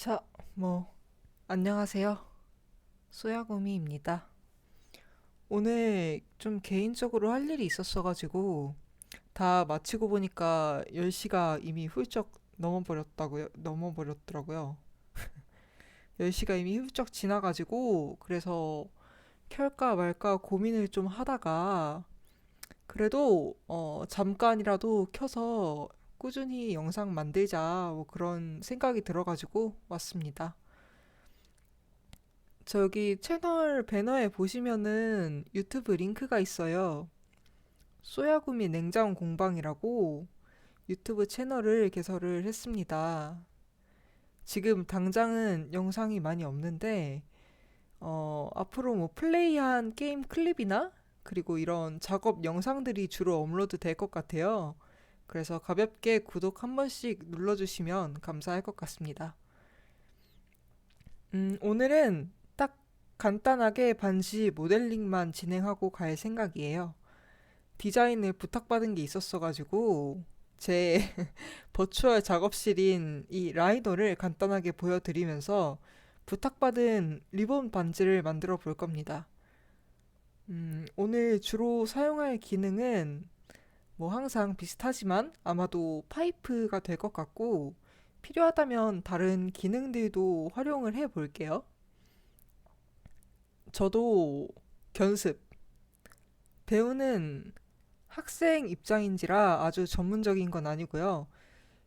자, 안녕하세요. 소야구미입니다. 오늘 좀 개인적으로 할 일이 있었어가지고, 다 마치고 보니까 10시가 이미 훌쩍 넘어버렸더라고요. 10시가 이미 훌쩍 지나가지고, 그래서 켤까 말까 고민을 좀 하다가, 그래도, 잠깐이라도 켜서 꾸준히 영상 만들자, 그런 생각이 들어가지고 왔습니다. 저기 채널 배너에 보시면은 유튜브 링크가 있어요. 소야구미 냉장 공방이라고 유튜브 채널을 개설을 했습니다. 지금 당장은 영상이 많이 없는데, 앞으로 플레이한 게임 클립이나 그리고 이런 작업 영상들이 주로 업로드 될 것 같아요. 그래서 가볍게 구독 한 번씩 눌러주시면 감사할 것 같습니다. 오늘은 딱 간단하게 반지 모델링만 진행하고 갈 생각이에요. 디자인을 부탁받은 게 있었어가지고, 제 버추얼 작업실인 이 라이더를 간단하게 보여드리면서 부탁받은 리본 반지를 만들어 볼 겁니다. 오늘 주로 사용할 기능은 항상 비슷하지만 아마도 파이프가 될 것 같고, 필요하다면 다른 기능들도 활용을 해 볼게요. 저도 견습, 배우는 학생 입장인지라 아주 전문적인 건 아니고요.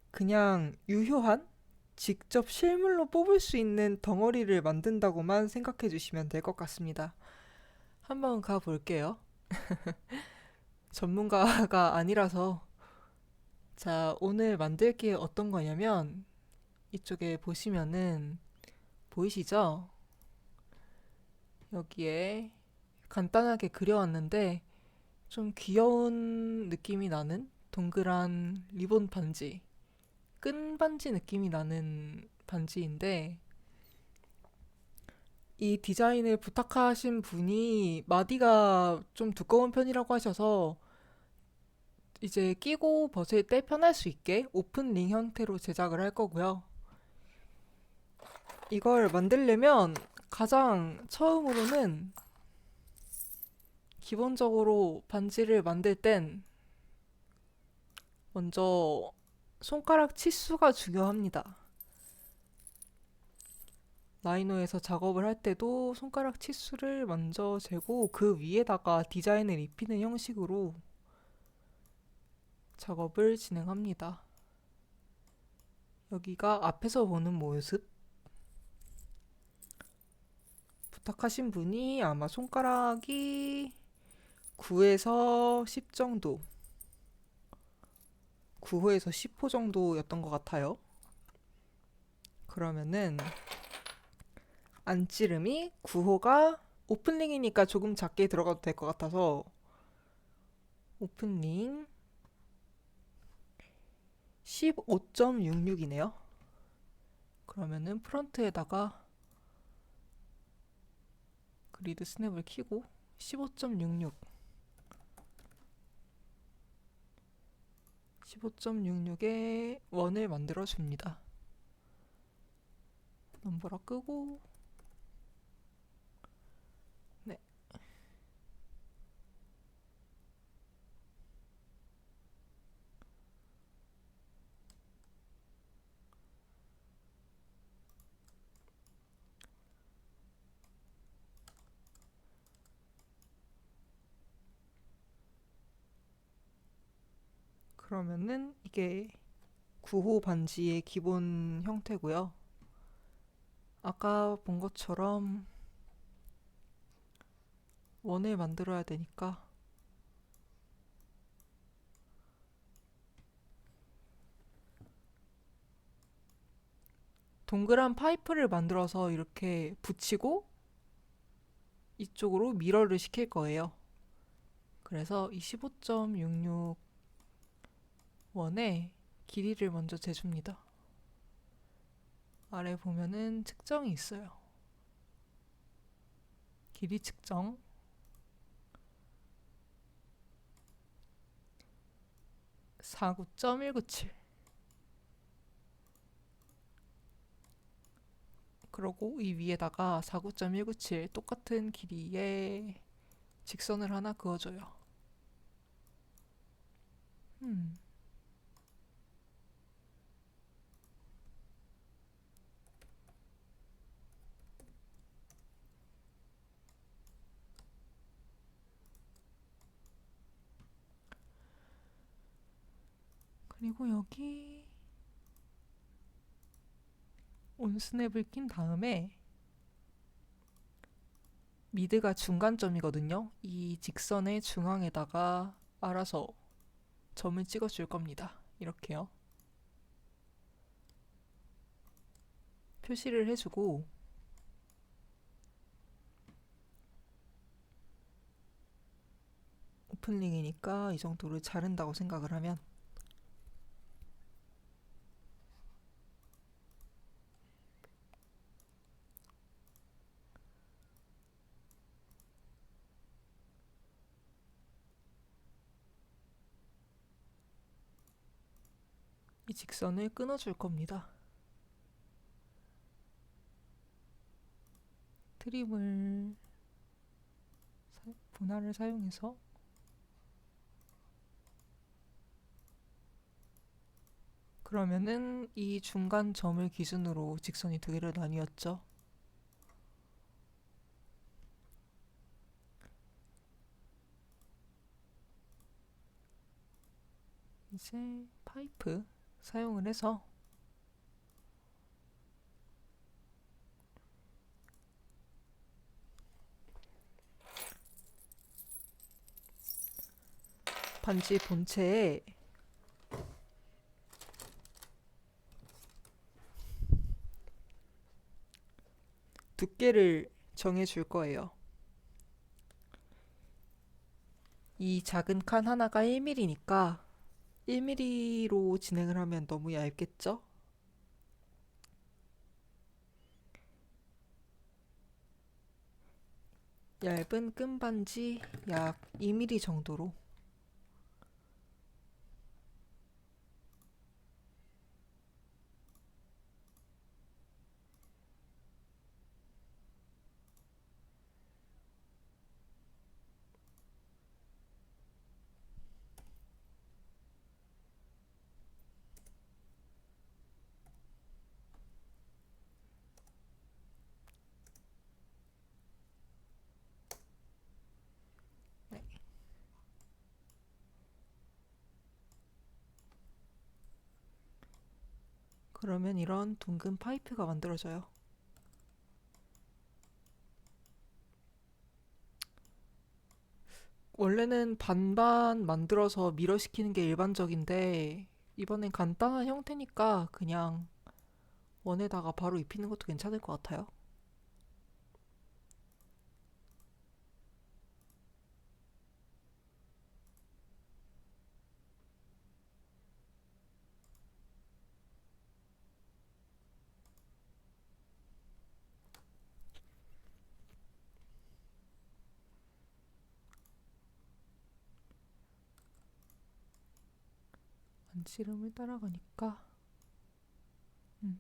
그냥 유효한 직접 실물로 뽑을 수 있는 덩어리를 만든다고만 생각해 주시면 될 것 같습니다. 한번 가 볼게요. 전문가가 아니라서. 자, 오늘 만들 게 어떤 거냐면 이쪽에 보시면은 보이시죠? 여기에 간단하게 그려왔는데 좀 귀여운 느낌이 나는 동그란 리본 반지, 끈 반지 느낌이 나는 반지인데, 이 디자인을 부탁하신 분이 마디가 좀 두꺼운 편이라고 하셔서 이제 끼고 벗을 때 편할 수 있게 오픈 링 형태로 제작을 할 거고요. 이걸 만들려면 가장 처음으로는 기본적으로 반지를 만들 땐 먼저 손가락 치수가 중요합니다. 라이노에서 작업을 할 때도 손가락 치수를 먼저 재고 그 위에다가 디자인을 입히는 형식으로 작업을 진행합니다. 여기가 앞에서 보는 모습. 부탁하신 분이 아마 손가락이 9에서 10 정도, 9호에서 10호 정도였던 것 같아요. 그러면은 안찌름이 9호가 오픈링이니까 조금 작게 들어가도 될 것 같아서 오픈링 15.66이네요. 그러면은 프런트에다가 그리드 스냅을 켜고 15.66 15.66에 원을 만들어 줍니다. 넘버러 끄고, 네. 그러면은 이게 9호 반지의 기본 형태고요. 아까 본 것처럼 원을 만들어야 되니까 동그란 파이프를 만들어서 이렇게 붙이고 이쪽으로 미러를 시킬 거예요. 그래서 이 15.66 원에 길이를 먼저 재줍니다. 아래 보면은 측정이 있어요. 길이 측정 49.197. 그러고 이 위에다가 49.197 똑같은 길이의 직선을 하나 그어줘요. 음, 그리고 여기 온스냅을 낀 다음에 미드가 중간점이거든요. 이 직선의 중앙에다가 알아서 점을 찍어줄 겁니다. 이렇게요. 표시를 해주고 오픈링이니까 이 정도를 자른다고 생각을 하면 이 직선을 끊어줄 겁니다. 트림을 분할을 사용해서 그러면은 이 중간 점을 기준으로 직선이 두 개로 나뉘었죠. 이제 파이프 사용을 해서 반지 본체에 두께를 정해줄 거예요. 이 작은 칸 하나가 1mm니까 1mm로 진행을 하면 너무 얇겠죠? 얇은 끈반지 약 2mm 정도로 네. 그러면 이런 둥근 파이프가 만들어져요. 원래는 반반 만들어서 밀어시키는 게 일반적인데 이번엔 간단한 형태니까 그냥 원에다가 바로 입히는 것도 괜찮을 것 같아요. 반지름을 따라가니까 음,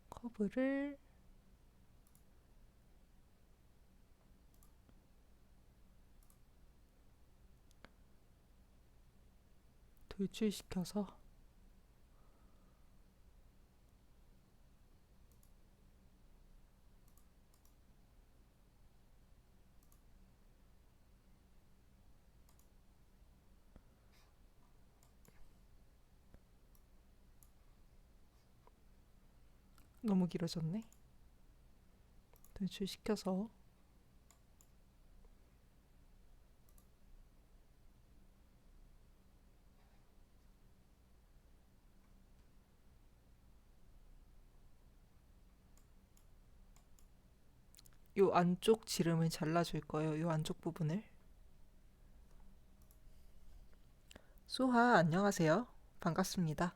커브를 돌출시켜서 너무 길어졌네. 돌출시켜서 요 안쪽 지름을 잘라줄 거예요. 요 안쪽 부분을. 수하 안녕하세요. 반갑습니다.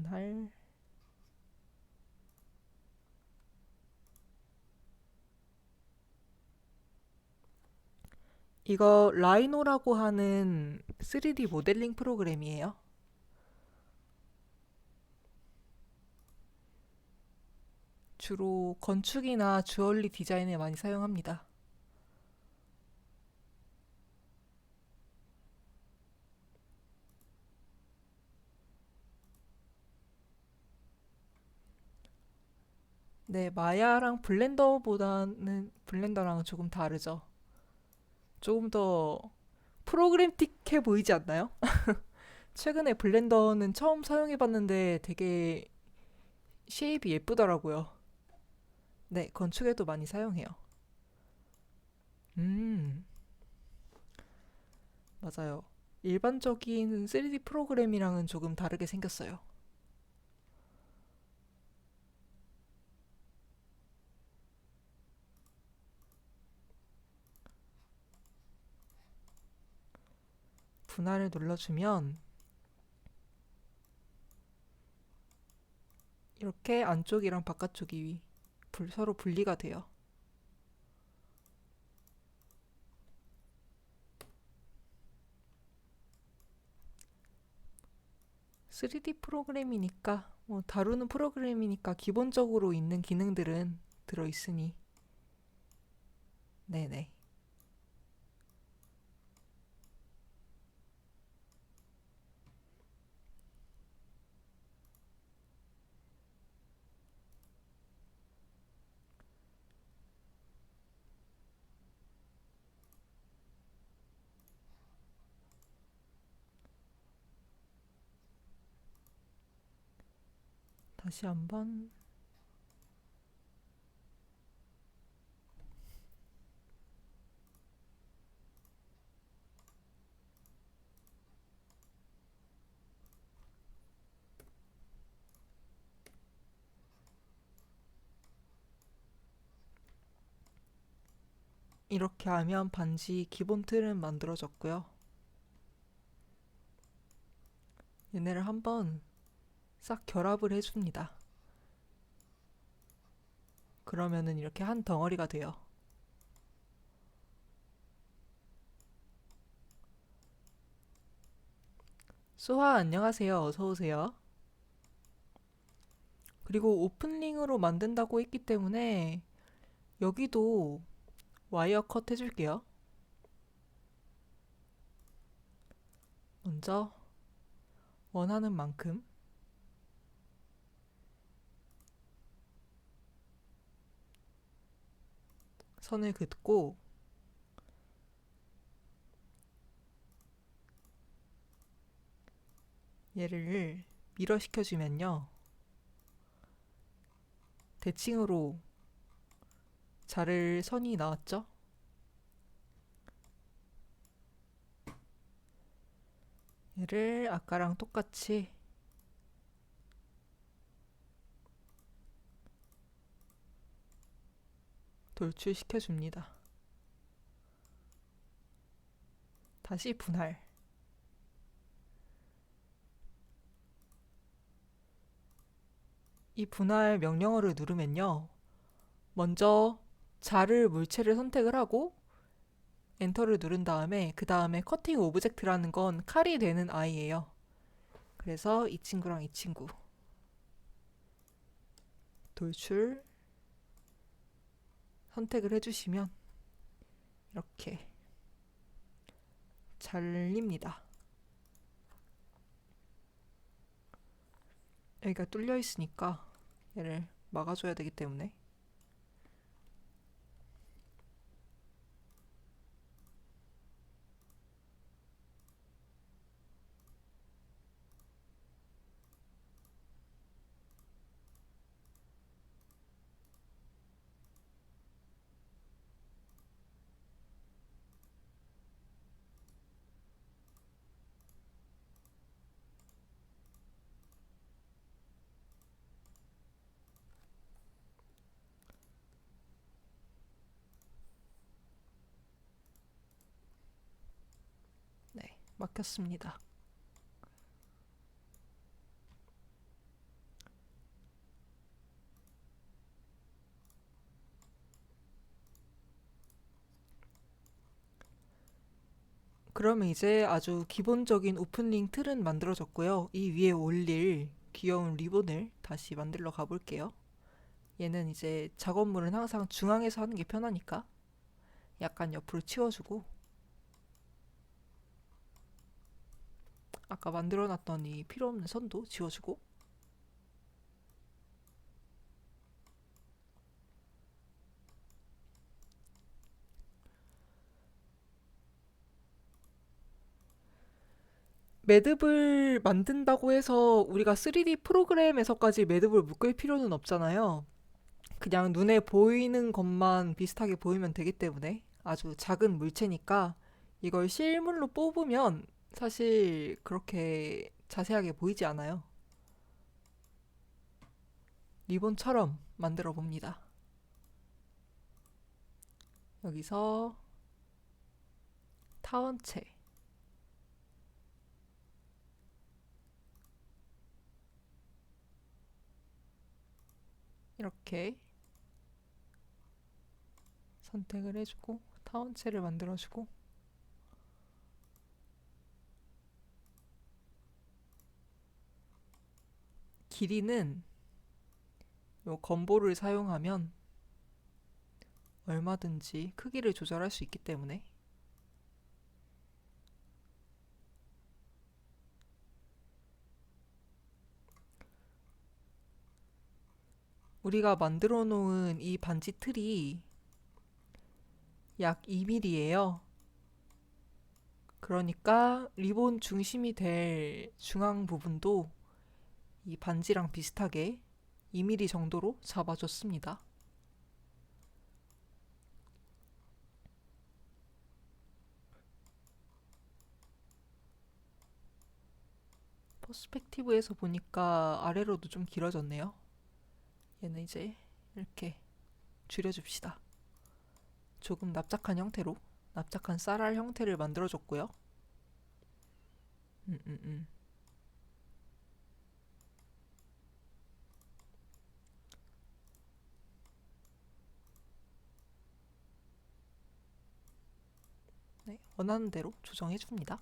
분할. 이거 라이노라고 하는 3D 모델링 프로그램이에요. 주로 건축이나 주얼리 디자인에 많이 사용합니다. 네, 마야랑 블렌더랑 조금 다르죠. 조금 더 프로그램틱해 보이지 않나요? 최근에 블렌더는 처음 사용해봤는데 되게 쉐입이 예쁘더라고요. 네, 건축에도 많이 사용해요. 음, 맞아요. 일반적인 3D 프로그램이랑은 조금 다르게 생겼어요. 분할을 눌러주면 이렇게 안쪽이랑 바깥쪽이 서로 분리가 돼요. 3D 프로그램이니까, 다루는 프로그램이니까 기본적으로 있는 기능들은 들어있으니, 네네. 다시 한번. 이렇게 하면 반지 기본 틀은 만들어졌고요. 얘네를 한번 싹 결합을 해줍니다. 그러면은 이렇게 한 덩어리가 돼요. 수아, 안녕하세요. 어서오세요. 그리고 오픈링으로 만든다고 했기 때문에 여기도 와이어 컷 해줄게요. 먼저 원하는 만큼 선을 긋고 얘를 밀어 시켜주면요. 대칭으로 자를 선이 나왔죠? 얘를 아까랑 똑같이 돌출시켜줍니다. 다시 분할. 이 분할 명령어를 누르면요. 먼저 자를 물체를 선택을 하고 엔터를 누른 다음에 그 다음에 커팅 오브젝트라는 건 칼이 되는 아이예요. 그래서 이 친구랑 이 친구 돌출 선택을 해주시면 이렇게 잘립니다. 여기가 뚫려 있으니까 얘를 막아줘야 되기 때문에 네, 막혔습니다. 그러면 이제 아주 기본적인 오프닝 틀은 만들어졌고요. 이 위에 올릴 귀여운 리본을 다시 만들러 가볼게요. 얘는 이제 작업물은 항상 중앙에서 하는 게 편하니까 약간 옆으로 치워주고, 아까 만들어놨던 이 필요 없는 선도 지워주고, 매듭을 만든다고 해서 우리가 3D 프로그램에서까지 매듭을 묶을 필요는 없잖아요. 그냥 눈에 보이는 것만 비슷하게 보이면 되기 때문에 아주 작은 물체니까 이걸 실물로 뽑으면 사실 그렇게 자세하게 보이지 않아요. 리본처럼 만들어 봅니다. 여기서 타원체 이렇게 선택을 해주고 타원체를 만들어주고, 길이는 요 건보를 사용하면 얼마든지 크기를 조절할 수 있기 때문에 우리가 만들어 놓은 이 반지 틀이 약 2mm예요. 그러니까 리본 중심이 될 중앙 부분도 이 반지랑 비슷하게 2mm 정도로 잡아줬습니다. 퍼스펙티브에서 보니까 아래로도 좀 길어졌네요. 얘는 이제 이렇게 줄여줍시다. 조금 납작한 형태로, 납작한 쌀알 형태를 만들어줬고요. 음, 음, 음. 네, 원하는 대로 조정해줍니다.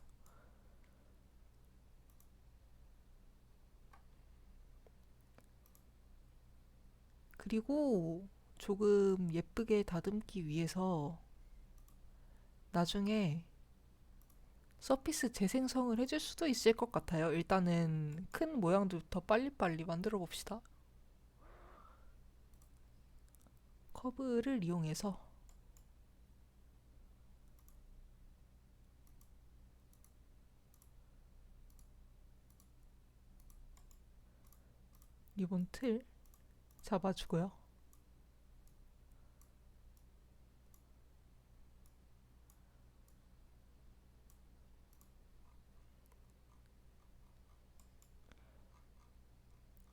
그리고 조금 예쁘게 다듬기 위해서 나중에 서피스 재생성을 해줄 수도 있을 것 같아요. 일단은 큰 모양들부터 빨리빨리 만들어 봅시다. 커브를 이용해서 리본 틀 잡아주고요.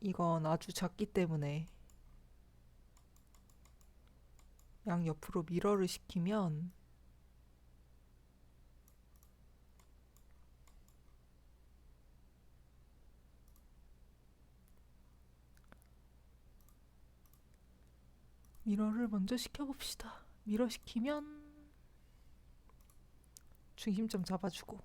이건 아주 작기 때문에 양옆으로 미러를 시키면 미러를 먼저 시켜봅시다. 미러 시키면 중심점 잡아주고,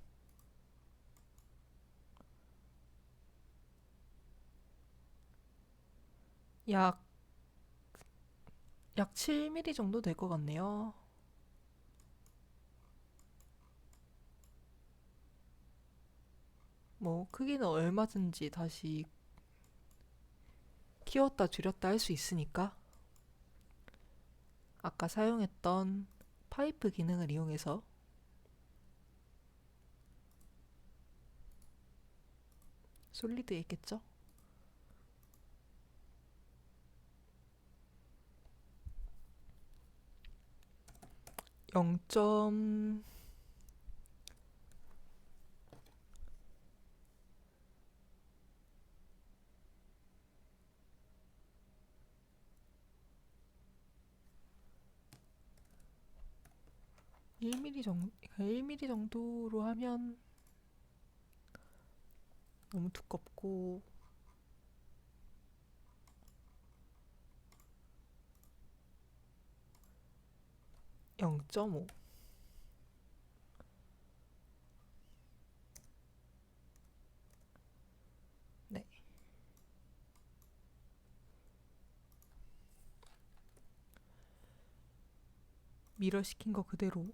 약, 약 7mm 정도 될 것 같네요. 뭐 크기는 얼마든지 다시 키웠다 줄였다 할 수 있으니까 아까 사용했던 파이프 기능을 이용해서 솔리드에 있겠죠? 0. 1mm 정도, 1mm 정도로 하면 너무 두껍고, 0.5. 미러 시킨 거 그대로.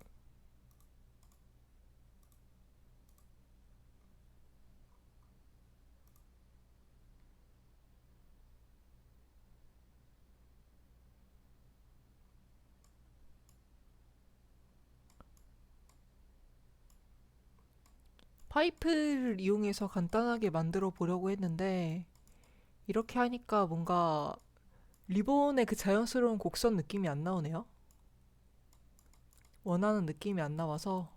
파이프를 이용해서 간단하게 만들어 보려고 했는데 이렇게 하니까 뭔가 리본의 그 자연스러운 곡선 느낌이 안 나오네요. 원하는 느낌이 안 나와서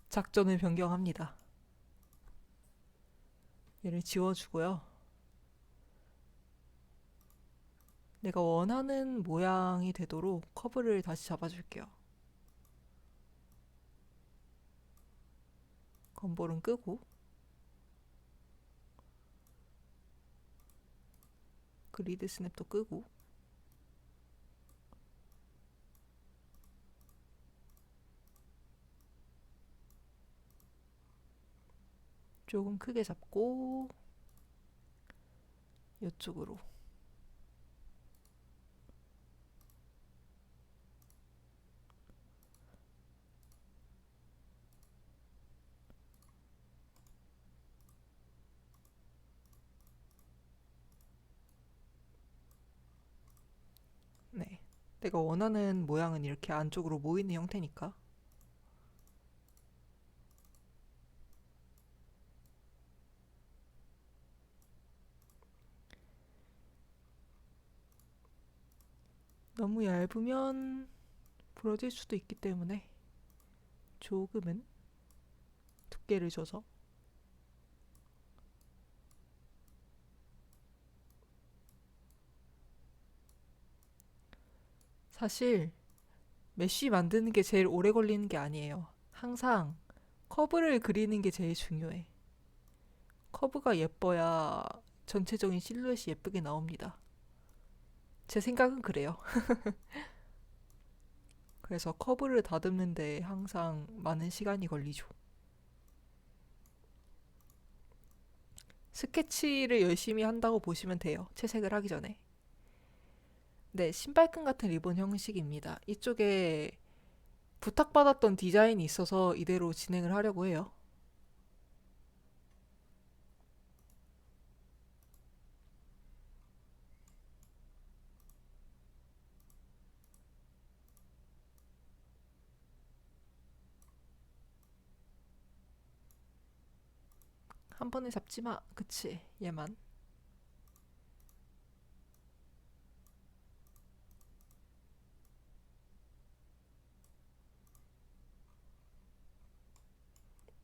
작전을 변경합니다. 얘를 지워주고요. 내가 원하는 모양이 되도록 커브를 다시 잡아줄게요. 건볼은 끄고 그리드 스냅도 끄고 조금 크게 잡고 이쪽으로. 네. 내가 원하는 모양은 이렇게 안쪽으로 모이는 형태니까. 너무 얇으면 부러질 수도 있기 때문에 조금은 두께를 줘서. 사실 메쉬 만드는 게 제일 오래 걸리는 게 아니에요. 항상 커브를 그리는 게 제일 중요해. 커브가 예뻐야 전체적인 실루엣이 예쁘게 나옵니다. 제 생각은 그래요. 그래서 커브를 다듬는데 항상 많은 시간이 걸리죠. 스케치를 열심히 한다고 보시면 돼요. 채색을 하기 전에. 네, 신발끈 같은 리본 형식입니다. 이쪽에 부탁받았던 디자인이 있어서 이대로 진행을 하려고 해요. 한 번에 잡지 마. 그치, 얘만.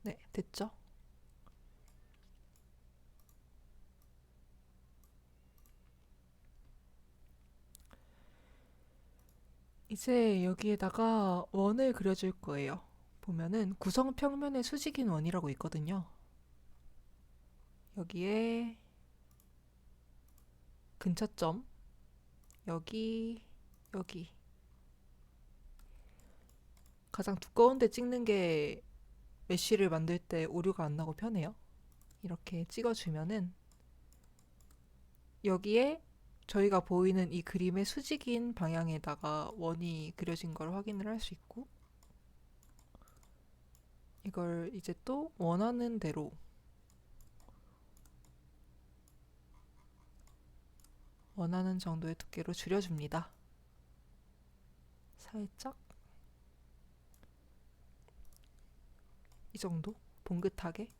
네, 됐죠? 이제 여기에다가 원을 그려줄 거예요. 보면은 구성 평면에 수직인 원이라고 있거든요. 여기에 근처점, 여기, 여기. 가장 두꺼운 데 찍는 게 메쉬를 만들 때 오류가 안 나고 편해요. 이렇게 찍어주면은 여기에 저희가 보이는 이 그림의 수직인 방향에다가 원이 그려진 걸 확인을 할 수 있고, 이걸 이제 또 원하는 대로 원하는 정도의 두께로 줄여줍니다. 살짝 이 정도 봉긋하게.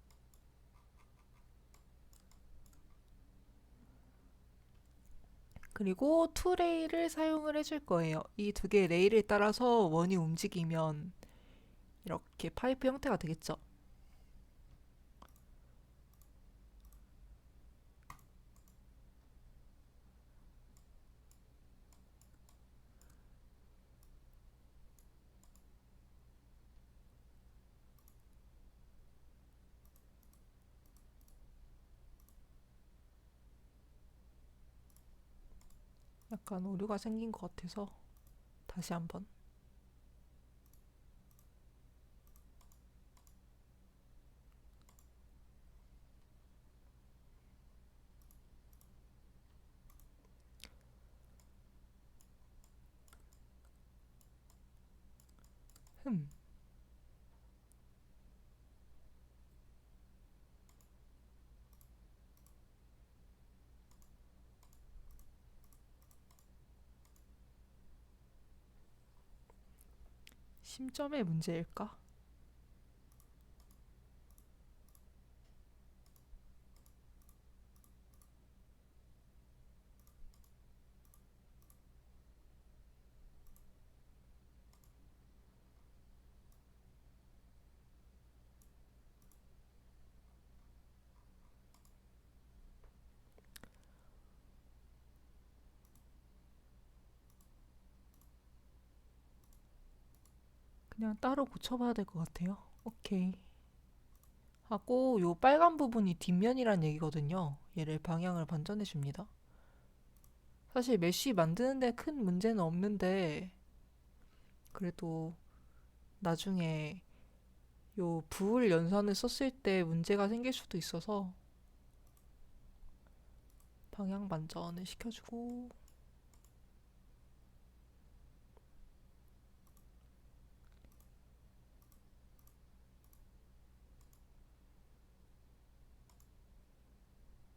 그리고 투 레일을 사용을 해줄 거예요. 이 두 개의 레일에 따라서 원이 움직이면 이렇게 파이프 형태가 되겠죠. 약간 오류가 생긴 것 같아서 다시 한번. 흠. 심점의 문제일까? 그냥 따로 고쳐봐야 될 것 같아요. 오케이. 하고 요 빨간 부분이 뒷면이란 얘기거든요. 얘를 방향을 반전해 줍니다. 사실 메쉬 만드는데 큰 문제는 없는데 그래도 나중에 요 부을 연산을 썼을 때 문제가 생길 수도 있어서 방향 반전을 시켜주고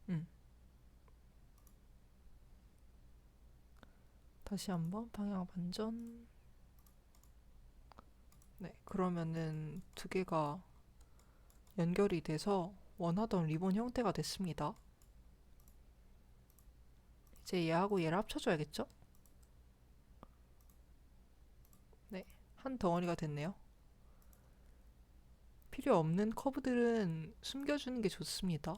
음, 다시 한번 방향 반전. 네, 그러면은 두 개가 연결이 돼서 원하던 리본 형태가 됐습니다. 이제 얘하고 얘를 합쳐줘야겠죠? 네, 한 덩어리가 됐네요. 필요 없는 커브들은 숨겨주는 게 좋습니다.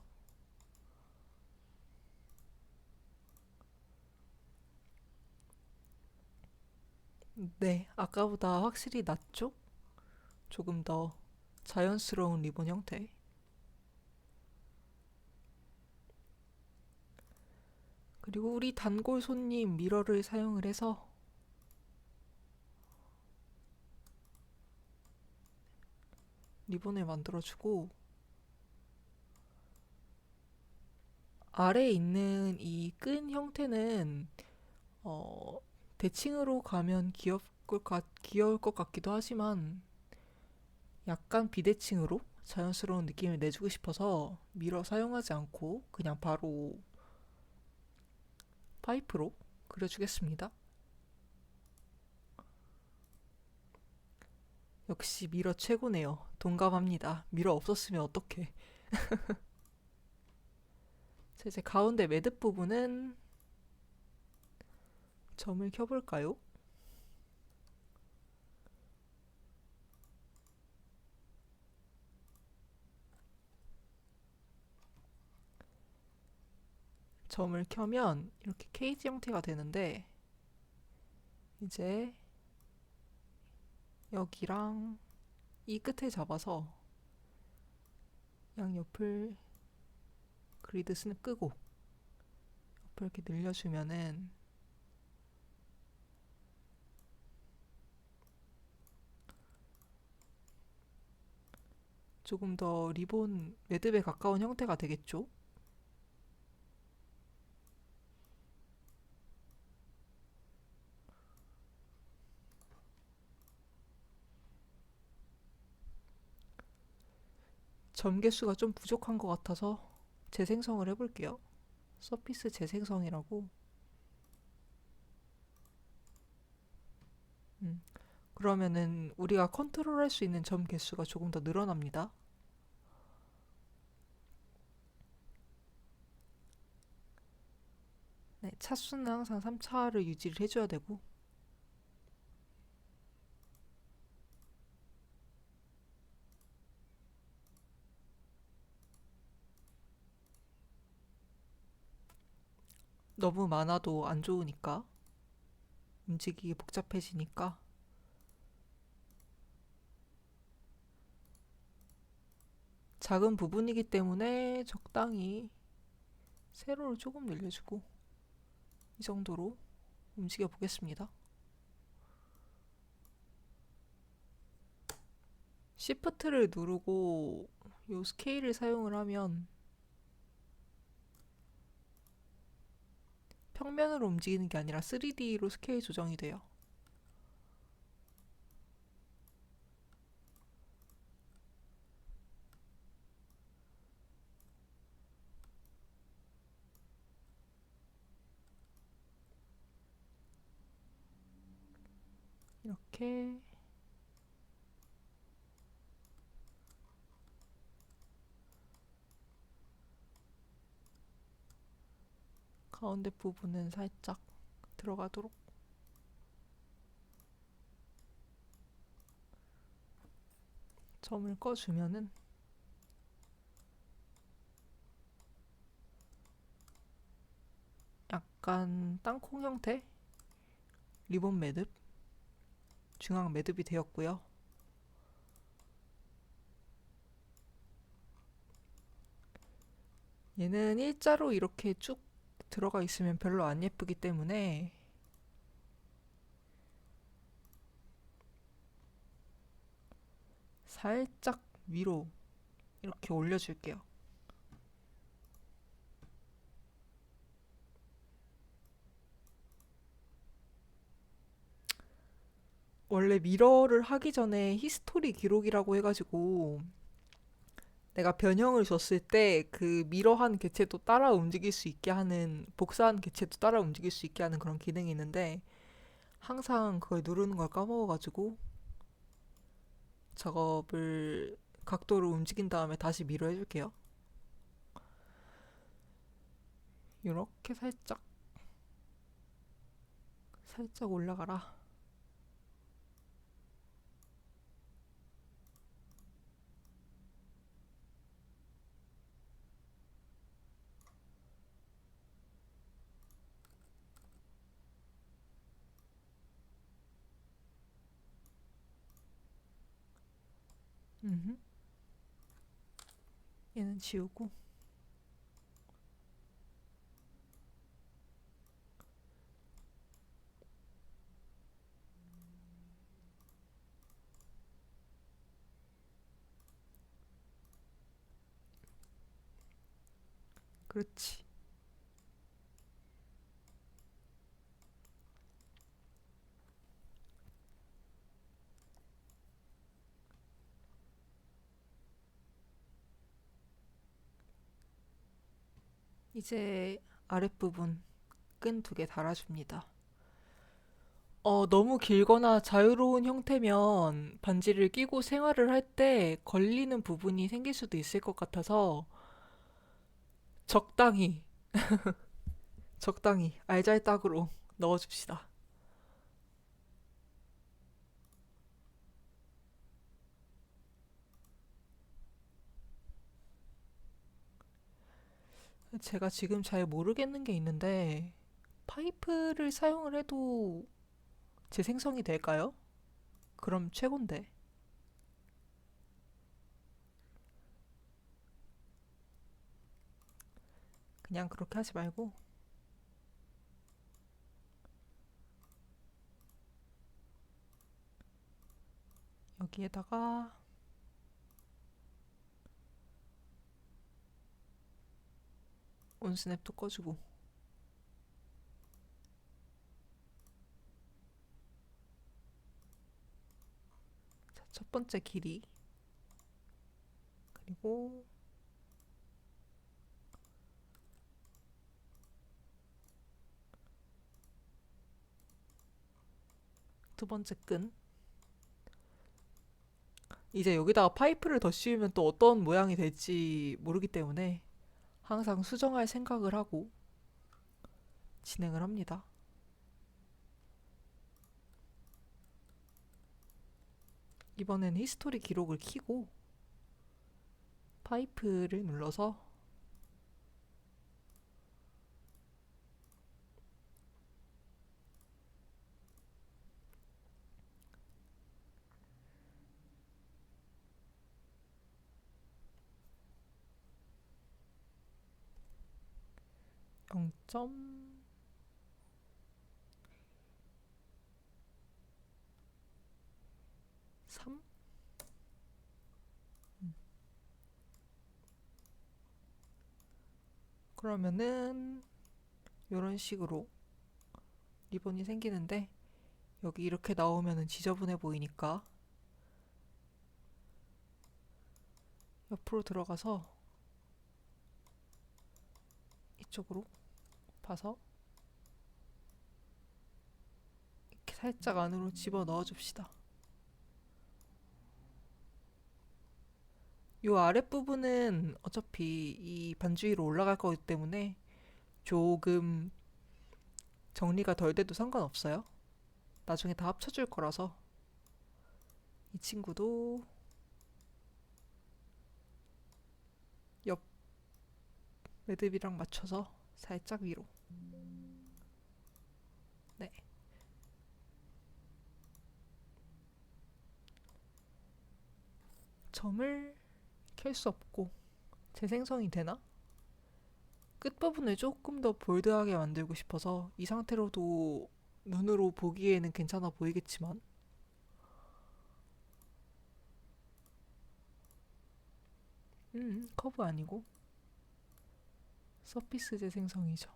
네, 아까보다 확실히 낫죠? 조금 더 자연스러운 리본 형태. 그리고 우리 단골 손님 미러를 사용을 해서 리본을 만들어주고 아래에 있는 이 끈 형태는 어, 대칭으로 가면 귀여울 것 같기도 하지만 약간 비대칭으로 자연스러운 느낌을 내주고 싶어서 미러 사용하지 않고 그냥 바로 파이프로 그려주겠습니다. 역시 미러 최고네요. 동감합니다. 미러 없었으면 어떡해. 자, 이제 가운데 매듭 부분은 점을 켜볼까요? 점을 켜면 이렇게 케이지 형태가 되는데 이제 여기랑 이 끝에 잡아서 양옆을 그리드 스냅 끄고 옆을 이렇게 늘려주면은 조금 더 리본 매듭에 가까운 형태가 되겠죠? 점 개수가 좀 부족한 것 같아서 재생성을 해볼게요. 서피스 재생성이라고. 음, 그러면은 우리가 컨트롤할 수 있는 점 개수가 조금 더 늘어납니다. 네, 차수는 항상 3차를 유지를 해줘야 되고 너무 많아도 안 좋으니까 움직이기 복잡해지니까 작은 부분이기 때문에 적당히 세로를 조금 늘려주고 이 정도로 움직여 보겠습니다. Shift를 누르고 이 스케일을 사용을 하면 평면으로 움직이는 게 아니라 3D로 스케일 조정이 돼요. 이렇게 가운데 부분은 살짝 들어가도록 점을 꺼주면은 약간 땅콩 형태 리본 매듭, 중앙 매듭이 되었고요. 얘는 일자로 이렇게 쭉 들어가 있으면 별로 안 예쁘기 때문에 살짝 위로 이렇게 올려줄게요. 원래 미러를 하기 전에 히스토리 기록이라고 해가지고 내가 변형을 줬을 때 그 미러한 개체도 따라 움직일 수 있게 하는, 복사한 개체도 따라 움직일 수 있게 하는 그런 기능이 있는데 항상 그걸 누르는 걸 까먹어가지고 작업을 각도를 움직인 다음에 다시 미러 해줄게요. 이렇게 살짝 살짝 올라가라. 얘는 지우고 그렇지. 이제 아랫부분 끈 2개 달아줍니다. 너무 길거나 자유로운 형태면 반지를 끼고 생활을 할 때 걸리는 부분이 생길 수도 있을 것 같아서 적당히, 적당히 알잘딱으로 넣어줍시다. 제가 지금 잘 모르겠는 게 있는데 파이프를 사용을 해도 재생성이 될까요? 그럼 최곤데. 그냥 그렇게 하지 말고 여기에다가 온스냅도 꺼주고. 자, 첫 번째 길이, 그리고 두 번째 끈. 이제 여기다가 파이프를 더 씌우면 또 어떤 모양이 될지 모르기 때문에 항상 수정할 생각을 하고 진행을 합니다. 이번엔 히스토리 기록을 켜고 파이프를 눌러서 (0.3) 그러면은 이런 식으로 리본이 생기는데, 여기 이렇게 나오면은 지저분해 보이니까 옆으로 들어가서 이쪽으로 봐서 이렇게 살짝 안으로 집어 넣어 줍시다. 요 아랫부분은 어차피 이 반주 위로 올라갈 거기 때문에 조금 정리가 덜 돼도 상관없어요. 나중에 다 합쳐줄 거라서. 이 친구도 옆 매듭이랑 맞춰서 살짝 위로. 네. 점을 켤 수 없고 재생성이 되나? 끝부분을 조금 더 볼드하게 만들고 싶어서 이 상태로도 눈으로 보기에는 괜찮아 보이겠지만 커브 아니고 서피스 재생성이죠.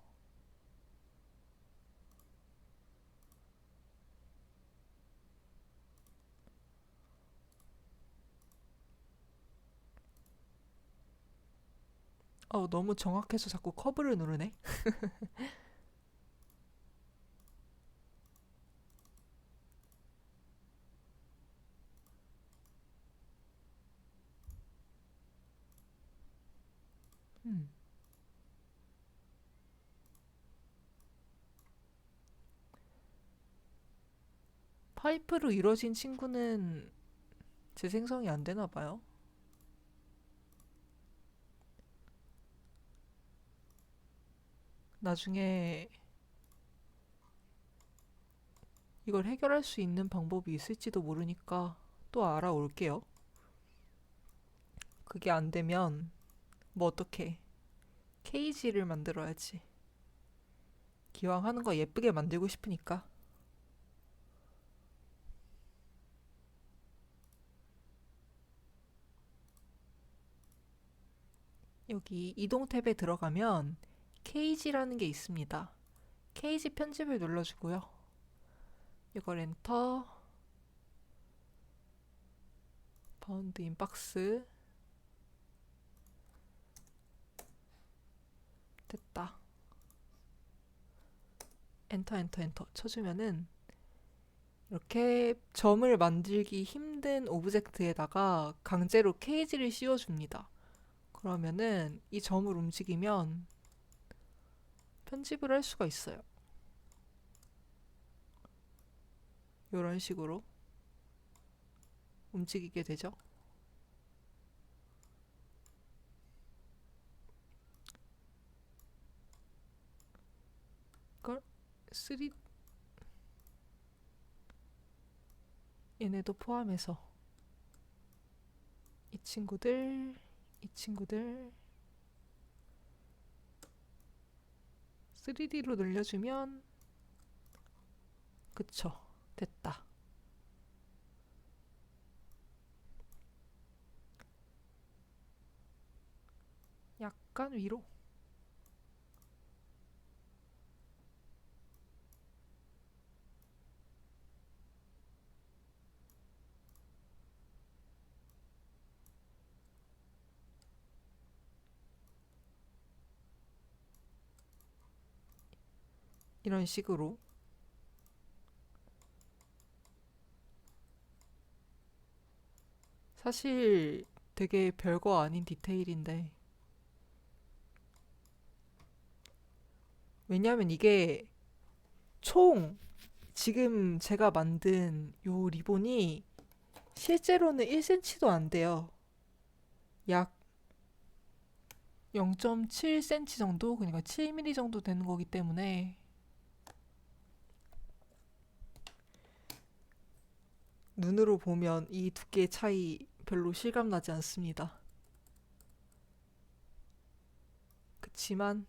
너무 정확해서 자꾸 커브를 누르네. 음. 파이프로 이루어진 친구는 재생성이 안 되나 봐요. 나중에 이걸 해결할 수 있는 방법이 있을지도 모르니까 또 알아올게요. 그게 안 되면 뭐 어떻게 케이지를 만들어야지. 기왕 하는 거 예쁘게 만들고 싶으니까. 여기 이동 탭에 들어가면 케이지라는 게 있습니다. 케이지 편집을 눌러주고요. 이걸 엔터, 바운드 인 박스, 됐다. 엔터 엔터 엔터 쳐주면은 이렇게 점을 만들기 힘든 오브젝트에다가 강제로 케이지를 씌워줍니다. 그러면은 이 점을 움직이면 편집을 할 수가 있어요. 이런 식으로 움직이게 되죠. 이걸 3 얘네도 포함해서 이 친구들, 이 친구들 3D로 늘려주면 그쵸, 됐다. 약간 위로. 이런 식으로. 사실 되게 별거 아닌 디테일인데 왜냐하면 이게 총 지금 제가 만든 요 리본이 실제로는 1cm도 안 돼요. 약 0.7cm 정도? 그러니까 7mm 정도 되는 거기 때문에 눈으로 보면 이 두께의 차이 별로 실감나지 않습니다. 그치만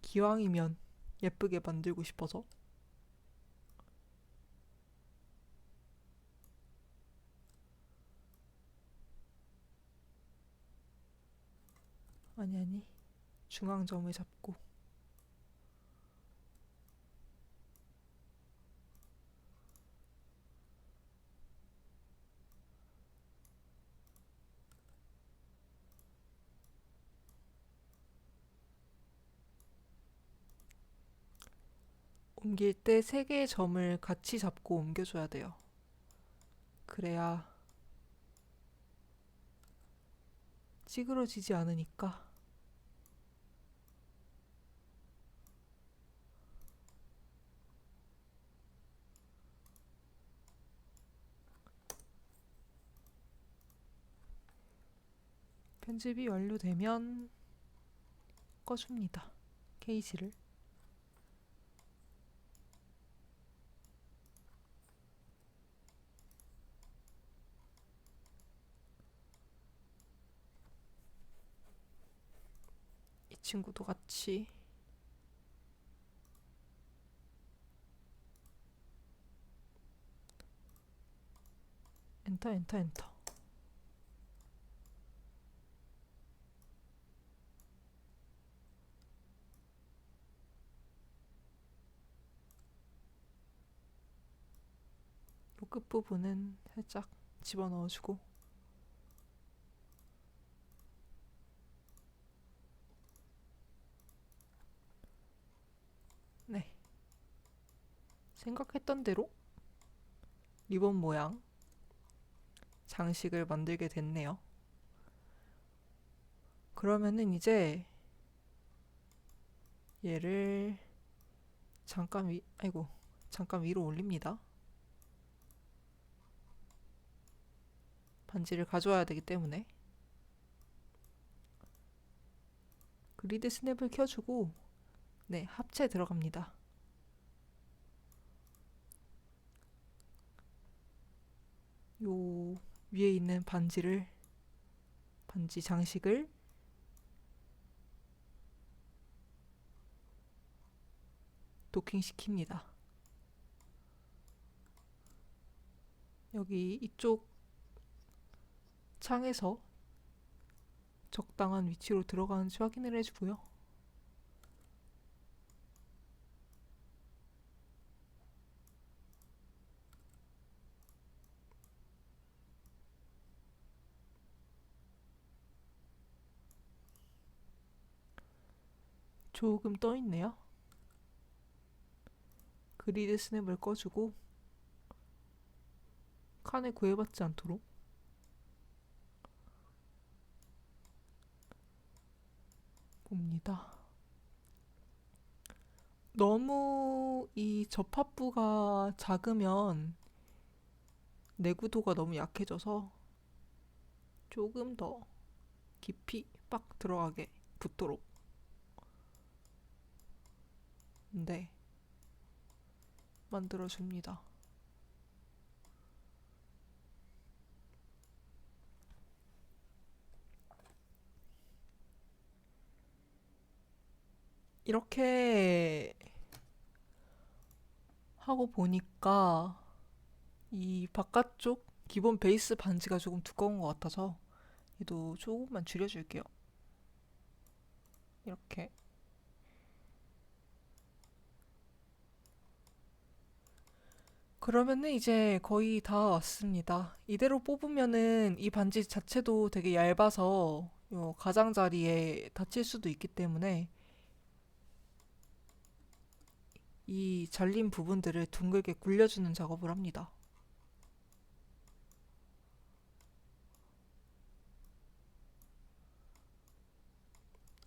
기왕이면 예쁘게 만들고 싶어서 아니 중앙점을 잡고 옮길 때 세 개의 점을 같이 잡고 옮겨줘야 돼요. 그래야 찌그러지지 않으니까. 편집이 완료되면 꺼줍니다. 케이지를. 이 친구도 같이. 엔터 엔터 엔터. 요 끝부분은 살짝 집어넣어주고. 네, 생각했던 대로 리본 모양 장식을 만들게 됐네요. 그러면은 이제 얘를 잠깐 위로 올립니다. 반지를 가져와야 되기 때문에. 그리드 스냅을 켜주고, 네, 합체 들어갑니다. 요 위에 있는 반지 장식을 도킹 시킵니다. 여기 이쪽 창에서 적당한 위치로 들어가는지 확인을 해주고요. 조금 떠 있네요. 그리드 스냅을 꺼주고 칸에 구애받지 않도록 봅니다. 너무 이 접합부가 작으면 내구도가 너무 약해져서 조금 더 깊이 빡 들어가게 붙도록, 네, 만들어줍니다. 이렇게 하고 보니까 이 바깥쪽 기본 베이스 반지가 조금 두꺼운 것 같아서 얘도 조금만 줄여줄게요. 이렇게. 그러면은 이제 거의 다 왔습니다. 이대로 뽑으면은 이 반지 자체도 되게 얇아서 요 가장자리에 다칠 수도 있기 때문에 이 잘린 부분들을 둥글게 굴려주는 작업을 합니다.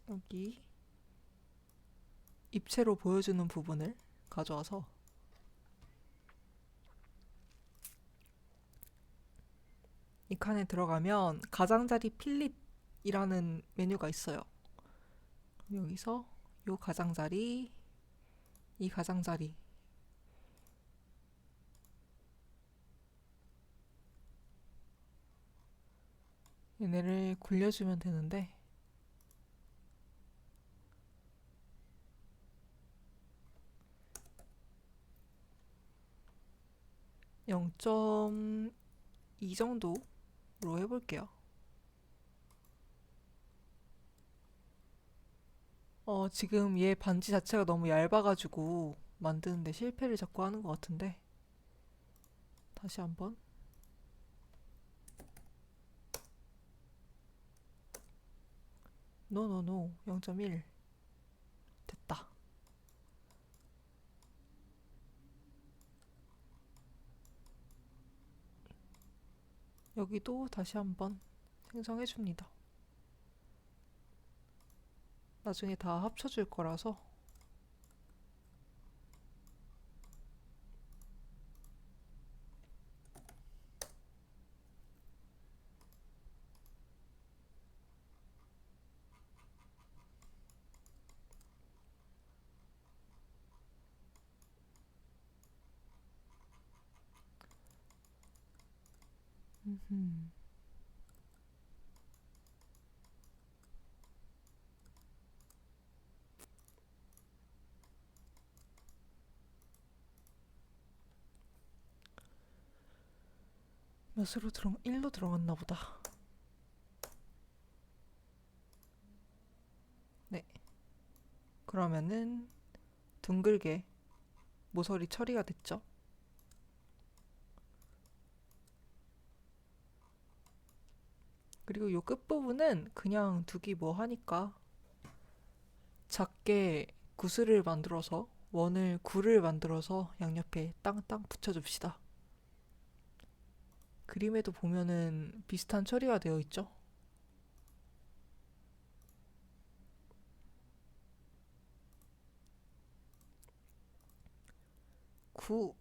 여기 입체로 보여주는 부분을 가져와서 이 칸에 들어가면 가장자리 필릿이라는 메뉴가 있어요. 여기서 요 가장자리, 이 가장자리, 얘네를 굴려주면 되는데 0.2 정도로 해볼게요. 지금 얘 반지 자체가 너무 얇아가지고 만드는데 실패를 자꾸 하는 것 같은데 다시 한번. 노노노 0.1 됐다. 여기도 다시 한번 생성해 줍니다. 나중에 다 합쳐줄 거라서. 음. 몇으로 1로 들어갔나 보다. 네. 그러면은 둥글게 모서리 처리가 됐죠. 그리고 이 끝부분은 그냥 두기 뭐 하니까 작게 구슬을 만들어서 원을 굴을 만들어서 양옆에 땅땅 붙여줍시다. 그림에도 보면은 비슷한 처리가 되어 있죠. 구.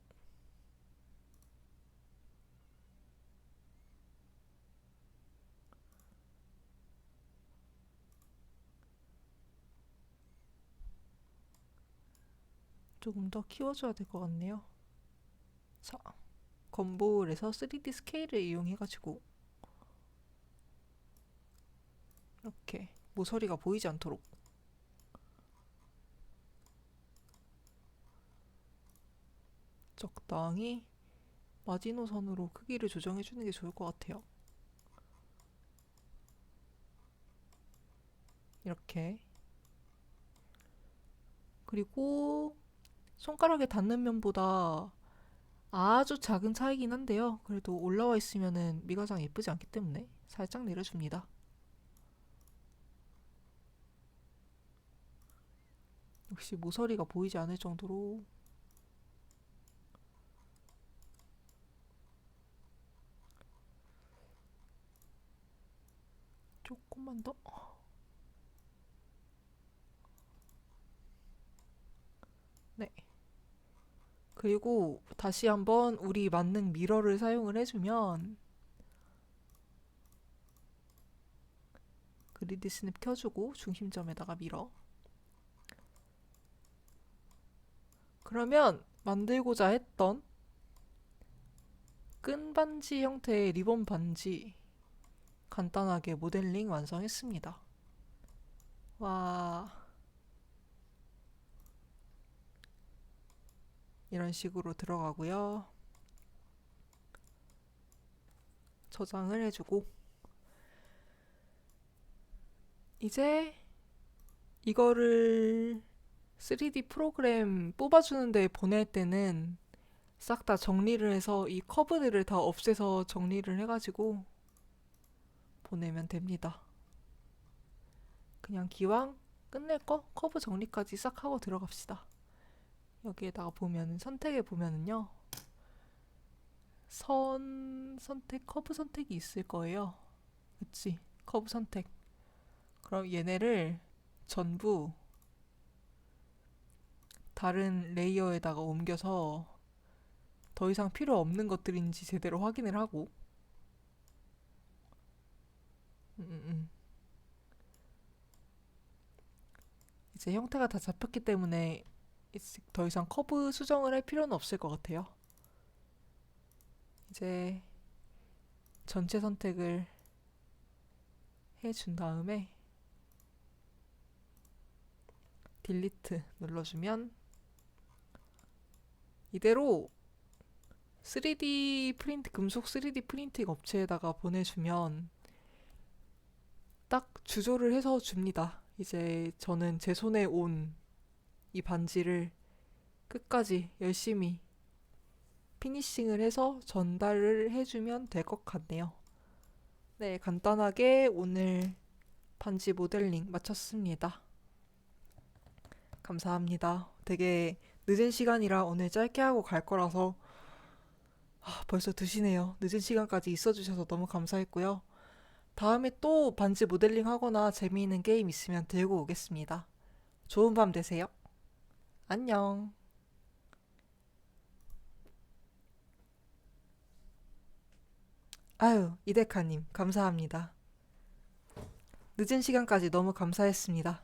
조금 더 키워줘야 될 것 같네요. 자, 건보울에서 3D 스케일을 이용해가지고 이렇게 모서리가 보이지 않도록 적당히 마지노선으로 크기를 조정해주는 게 좋을 것 같아요. 이렇게. 그리고 손가락에 닿는 면보다 아주 작은 차이긴 한데요. 그래도 올라와 있으면은 미가장 예쁘지 않기 때문에 살짝 내려줍니다. 역시 모서리가 보이지 않을 정도로. 조금만 더. 네. 그리고 다시 한번 우리 만능 미러를 사용을 해주면 그리드 스냅 켜주고 중심점에다가 미러. 그러면 만들고자 했던 끈 반지 형태의 리본 반지 간단하게 모델링 완성했습니다. 와, 이런 식으로 들어가고요. 저장을 해주고 이제 이거를 3D 프로그램 뽑아주는데 보낼 때는 싹 다 정리를 해서 이 커브들을 다 없애서 정리를 해가지고 보내면 됩니다. 그냥 기왕 끝낼 거 커브 정리까지 싹 하고 들어갑시다. 여기에다가 보면 선택에 보면은요, 선 선택, 커브 선택이 있을 거예요. 그치? 커브 선택. 그럼 얘네를 전부 다른 레이어에다가 옮겨서 더 이상 필요 없는 것들인지 제대로 확인을 하고, 이제 형태가 다 잡혔기 때문에 이제 더 이상 커브 수정을 할 필요는 없을 것 같아요. 이제 전체 선택을 해준 다음에 딜리트 눌러주면 이대로 3D 프린트, 금속 3D 프린팅 업체에다가 보내주면 딱 주조를 해서 줍니다. 이제 저는 제 손에 온 이 반지를 끝까지 열심히 피니싱을 해서 전달을 해주면 될 것 같네요. 네, 간단하게 오늘 반지 모델링 마쳤습니다. 감사합니다. 되게 늦은 시간이라 오늘 짧게 하고 갈 거라서 벌써 2시네요. 늦은 시간까지 있어주셔서 너무 감사했고요. 다음에 또 반지 모델링 하거나 재미있는 게임 있으면 들고 오겠습니다. 좋은 밤 되세요. 안녕. 아유, 이데카님, 감사합니다. 늦은 시간까지 너무 감사했습니다.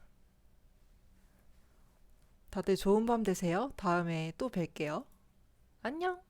다들 좋은 밤 되세요. 다음에 또 뵐게요. 안녕.